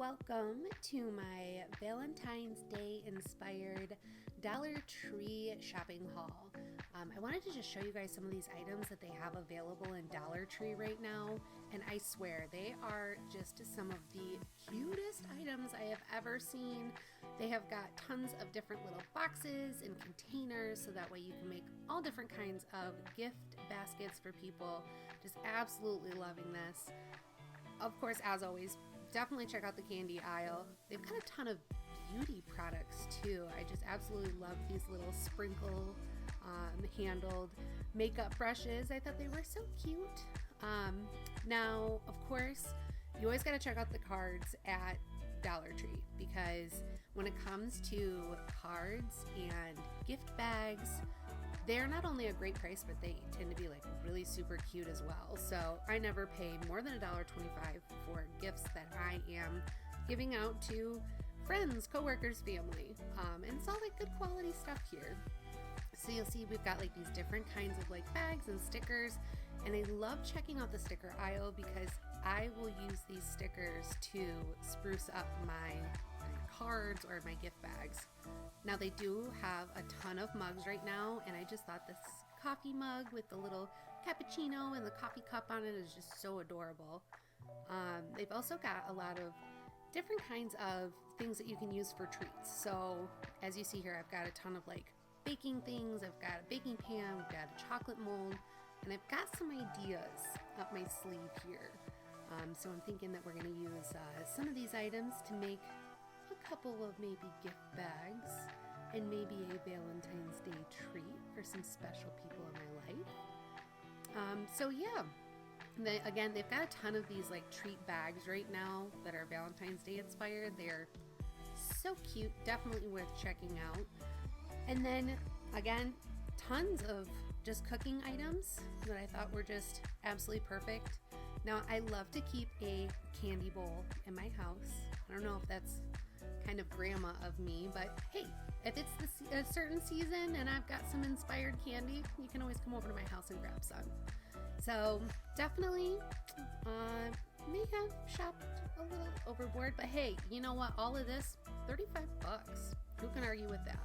Welcome to my Valentine's Day inspired Dollar Tree shopping haul. I wanted to just show you guys some of these items that they have available in Dollar Tree right now, and I swear they are just some of the cutest items I have ever seen. They have got tons of different little boxes and containers so that way you can make all different kinds of gift baskets for people. Just absolutely loving this. Of course, as always, definitely check out the candy aisle. They've got a ton of beauty products too. I just absolutely love these little sprinkle handled makeup brushes. I thought they were so cute. Now, of course, you always got to check out the cards at Dollar Tree, because when it comes to cards and gift bags, they're not only a great price, but they tend to be like really super cute as well. So I never pay more than $1.25 for gifts that I am giving out to friends, coworkers, family. And it's all like good quality stuff here. So you'll see we've got like these different kinds of like bags and stickers. And I love checking out the sticker aisle because I will use these stickers to spruce up my cards or my gift bags. Now they do have a ton of mugs right now, and I just thought this coffee mug with the little cappuccino and the coffee cup on it is just so adorable. They've also got a lot of different kinds of things that you can use for treats. So as you see here, I've got a ton of like baking things. I've got a baking pan, we've got a chocolate mold, and I've got some ideas up my sleeve here. So I'm thinking that we're going to use some of these items to make a couple of maybe gift bags and maybe a Valentine's Day treat for some special people in my life. So yeah, again, they've got a ton of these like treat bags right now that are Valentine's Day inspired. They're so cute, definitely worth checking out. And then again, tons of just cooking items that I thought were just absolutely perfect. Now, I love to keep a candy bowl in my house. I don't know if that's kind of grandma of me, but hey, if it's a certain season and I've got some inspired candy, you can always come over to my house and grab some. So definitely may have shopped a little overboard, but hey, you know what? All of this, $35. Who can argue with that?